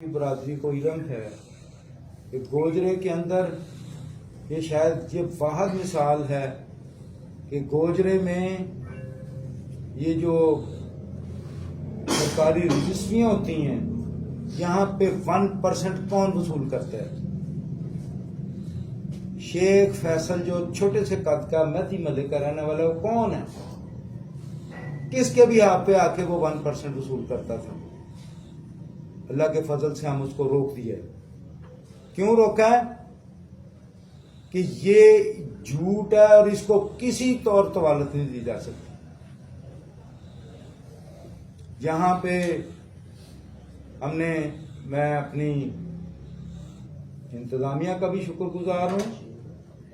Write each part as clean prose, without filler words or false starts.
برادری کو علم ہے کہ گوجرے کے اندر یہ شاید یہ واحد مثال ہے کہ گوجرے میں یہ جو سرکاری رجسٹریاں ہوتی ہیں یہاں پہ 1% کون وصول کرتا ہے؟ شیخ فیصل جو چھوٹے سے قد کا مہدی ملک کا رہنے والا وہ کون ہے؟ کس کے بھی آپ پہ آ کے وہ 1% وصول کرتا تھا؟ اللہ کے فضل سے ہم اس کو روک دیا ہے۔ کیوں روکا ہے؟ کہ یہ جھوٹ ہے اور اس کو کسی طور طوالت نہیں دی جا سکتی۔ یہاں پہ میں اپنی انتظامیہ کا بھی شکر گزار ہوں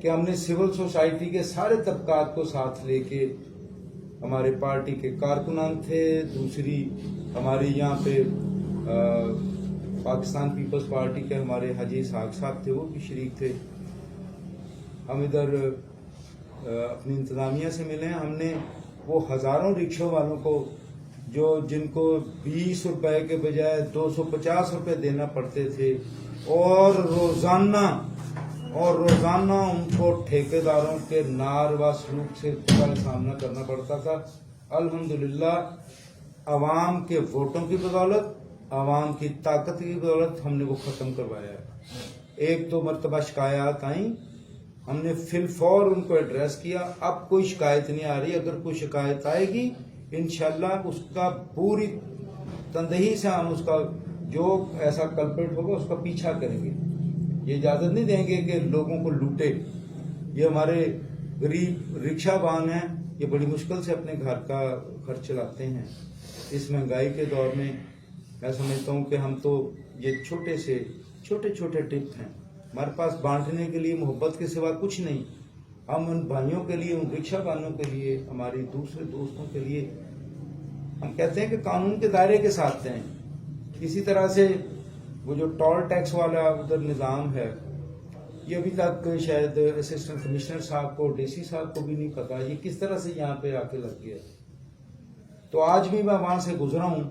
کہ ہم نے سول سوسائٹی کے سارے طبقات کو ساتھ لے کے، ہمارے پارٹی کے کارکنان تھے، دوسری ہماری یہاں پہ پاکستان پیپلز پارٹی کے ہمارے حاجی اسحاق صاحب تھے، وہ بھی شریک تھے۔ ہم ادھر اپنی انتظامیہ سے ملے، ہم نے وہ ہزاروں رکشوں والوں کو جن کو 20 روپے کے بجائے 250 روپے دینا پڑتے تھے اور روزانہ ان کو ٹھیکیداروں کے ناروا سلوک سے کا سامنا کرنا پڑتا تھا۔ الحمدللہ عوام کے ووٹوں کی بدولت، عوام کی طاقت کی بدولت ہم نے وہ ختم کروایا ہے۔ 1-2 مرتبہ شکایات آئیں، ہم نے فی الفور ان کو ایڈریس کیا۔ اب کوئی شکایت نہیں آ رہی، اگر کوئی شکایت آئے گی انشاءاللہ اس کا پوری تندہی سے ہم اس کا جو ایسا کلپریٹ ہوگا اس کا پیچھا کریں گے۔ یہ اجازت نہیں دیں گے کہ لوگوں کو لوٹے۔ یہ ہمارے غریب رکشہ بان ہیں، یہ بڑی مشکل سے اپنے گھر کا خرچ چلاتے ہیں۔ اس مہنگائی کے دور میں میں سمجھتا ہوں کہ ہم تو یہ چھوٹے ٹپ ہیں، ہمارے پاس بانٹنے کے لیے محبت کے سوا کچھ نہیں۔ ہم ان بھائیوں کے لیے، ان رکشہ بانوں کے لیے، ہماری دوسرے دوستوں کے لیے ہم کہتے ہیں کہ قانون کے دائرے کے ساتھ ہیں۔ اسی طرح سے وہ جو ٹول ٹیکس والا ادھر نظام ہے، یہ ابھی تک شاید اسسٹنٹ کمشنر صاحب کو، ڈی سی صاحب کو بھی نہیں پتا یہ کس طرح سے یہاں پہ آ کے لگ گیا۔ تو آج بھی میں وہاں سے گزرا ہوں،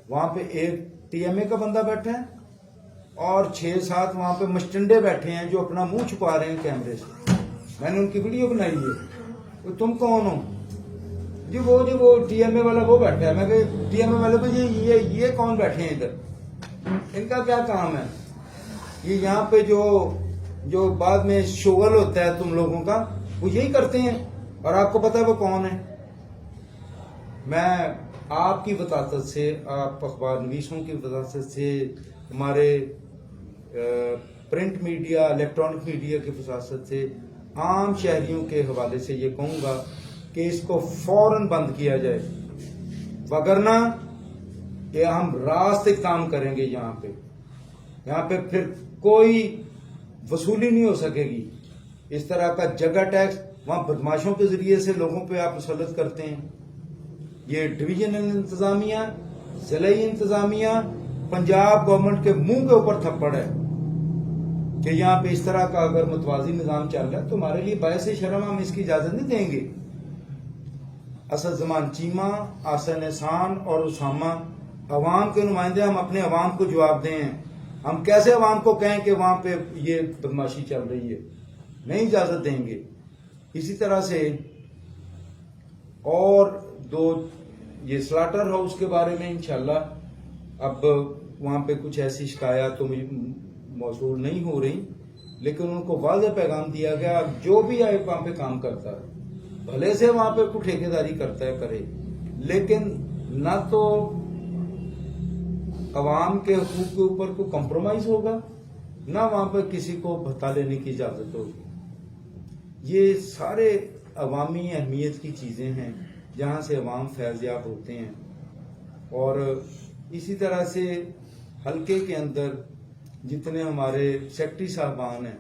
وہاں پہ ایک ٹی ایم اے کا بندہ بیٹھا ہے اور 6-7 وہاں پہ مشٹنڈے بیٹھے ہیں جو اپنا منہ چھپا رہے ہیں کیمرے سے۔ میں نے ان کی ویڈیو بنائی ہے۔ تم کون ہو؟ جی وہ ٹی ایم اے والا وہ بیٹھا ہے۔ میں کہ ٹی ایم اے والے کو یہ کون بیٹھے ہیں ادھر؟ ان کا کیا کام ہے؟ یہ یہاں پہ جو بعد میں شغل ہوتا ہے تم لوگوں کا، وہ یہی کرتے ہیں اور آپ کو پتا ہے وہ کون ہے۔ میں آپ کی وساطت سے، آپ اخبار نویسوں کی وساطت سے، ہمارے پرنٹ میڈیا، الیکٹرانک میڈیا کی وساطت سے، عام شہریوں کے حوالے سے یہ کہوں گا کہ اس کو فوراً بند کیا جائے، وگرنہ کہ ہم راست اقدام کریں گے۔ یہاں پہ پھر کوئی وصولی نہیں ہو سکے گی۔ اس طرح کا جگہ ٹیکس وہاں بدماشوں کے ذریعے سے لوگوں پہ آپ مسلط کرتے ہیں۔ یہ ڈویژنل انتظامیہ، ضلعی انتظامیہ، پنجاب گورنمنٹ کے منہ کے اوپر تھپڑ ہے کہ یہاں پہ اس طرح کا اگر متوازی نظام چل رہا ہے تو ہمارے لیے باعث شرم، ہم اس کی اجازت نہیں دیں گے۔ اسد زمان چیمہ، آسن احسان اور اسامہ عوام کے نمائندے، ہم اپنے عوام کو جواب دیں۔ ہم کیسے عوام کو کہیں کہ وہاں پہ یہ بدماشی چل رہی ہے؟ نہیں اجازت دیں گے۔ اسی طرح سے اور 2 یہ سلاٹر ہاؤس کے بارے میں انشاءاللہ اب وہاں پہ کچھ ایسی شکایات تو موصول نہیں ہو رہی، لیکن ان کو واضح پیغام دیا گیا جو بھی آئے وہاں پہ کام کرتا ہے، بھلے سے وہاں پہ کوئی ٹھیکیداری کرتا ہے کرے، لیکن نہ تو عوام کے حقوق کے اوپر کوئی کمپرومائز ہوگا، نہ وہاں پہ کسی کو بھتا لینے کی اجازت ہوگی۔ یہ سارے عوامی اہمیت کی چیزیں ہیں جہاں سے عوام فیض یاب ہوتے ہیں۔ اور اسی طرح سے حلقے کے اندر جتنے ہمارے سیکٹری صاحبان ہیں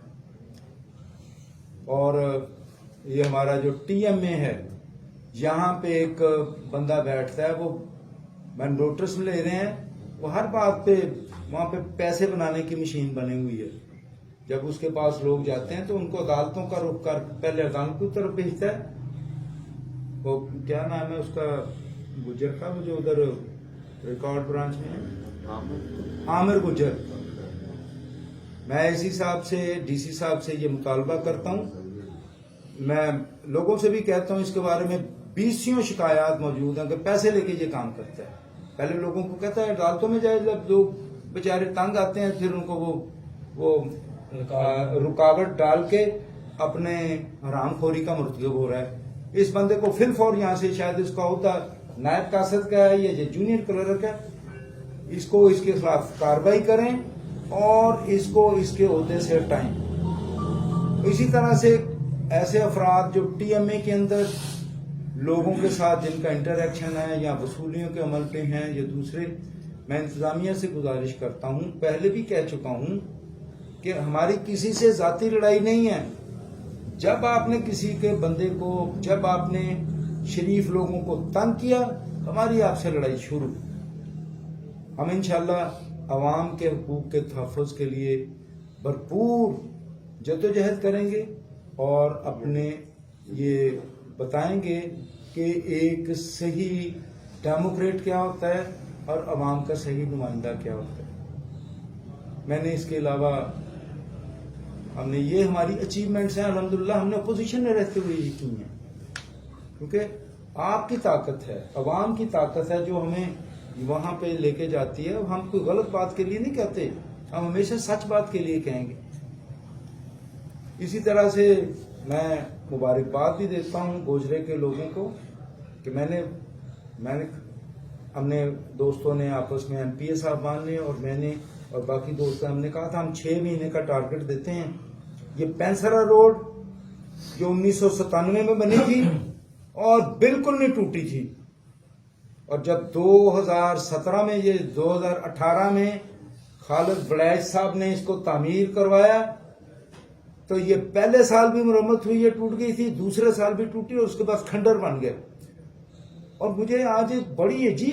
اور یہ ہمارا جو ٹی ایم اے ہے، یہاں پہ ایک بندہ بیٹھتا ہے، وہ میں نوٹس لے رہے ہیں، وہ ہر بات پہ وہاں پہ پیسے بنانے کی مشین بنی ہوئی ہے۔ جب اس کے پاس لوگ جاتے ہیں تو ان کو عدالتوں کا رخ کر پہلے عدالت کی طرف بھیجتا ہے۔ وہ کیا نام ہے اس کا، گجر کا، وہ جو ادھر ریکارڈ برانچ میں ہے، عامر گجر. میں ایسی صاحب سے ڈی سی صاحب سے یہ مطالبہ کرتا ہوں. میں لوگوں سے بھی کہتا ہوں اس کے بارے میں 20 شکایات موجود ہیں کہ پیسے لے کے یہ کام کرتا ہے. پہلے لوگوں کو کہتا ہے عدالتوں میں جائے, جب لوگ بیچارے تنگ آتے ہیں پھر ان کو وہ رکاوٹ ڈال کے اپنے حرام خوری کا مرتکب ہو رہا ہے. اس بندے کو فی الفور یہاں سے, شاید اس کا عہدہ نائب قاصد کا ہے یا جونیئر کلرک ہے, اس کو اس کے خلاف کارروائی کریں اور اس کو اس کے عہدے سے ہٹائیں. اسی طرح سے ایسے افراد جو ٹی ایم اے کے اندر لوگوں کے ساتھ جن کا انٹریکشن ہے یا وصولیوں کے عمل پہ ہیں یا دوسرے, میں انتظامیہ سے گزارش کرتا ہوں, پہلے بھی کہہ چکا ہوں کہ ہماری کسی سے ذاتی لڑائی نہیں ہے. جب آپ نے کسی کے بندے کو, جب آپ نے شریف لوگوں کو تنگ کیا, ہماری آپ سے لڑائی شروع. ہم انشاءاللہ عوام کے حقوق کے تحفظ کے لیے بھرپور جدوجہد کریں گے اور اپنے یہ بتائیں گے کہ ایک صحیح ڈیموکریٹ کیا ہوتا ہے اور عوام کا صحیح نمائندہ کیا ہوتا ہے. میں نے اس کے علاوہ ہم نے یہ ہماری اچیومنٹس ہیں الحمدللہ, ہم نے اپوزیشن میں رہتے ہوئے یہ کی ہیں, کیونکہ آپ کی طاقت ہے, عوام کی طاقت ہے جو ہمیں وہاں پہ لے کے جاتی ہے. ہم کوئی غلط بات کے لیے نہیں کہتے, ہم ہمیشہ سچ بات کے لیے کہیں گے. اسی طرح سے میں مبارکباد بھی دیتا ہوں گوجرے کے لوگوں کو کہ میں نے ہم نے دوستوں نے آپس میں ایم پی اے صاحبان نے اور میں نے اور باقی دوست ہم نے کہا تھا ہم 6 مہینے کا ٹارگٹ دیتے ہیں. یہ پینسرا روڈ جو 1997 میں بنی تھی اور بالکل نہیں ٹوٹی تھی, اور جب 2017 میں یہ 2018 میں خالد بڑیچ صاحب نے اس کو تعمیر کروایا تو یہ پہلے سال بھی مرمت ہوئی, یہ ٹوٹ گئی تھی, دوسرے سال بھی ٹوٹی اور اس کے بعد کھنڈر بن گئے. اور مجھے آج ایک بڑی عجیب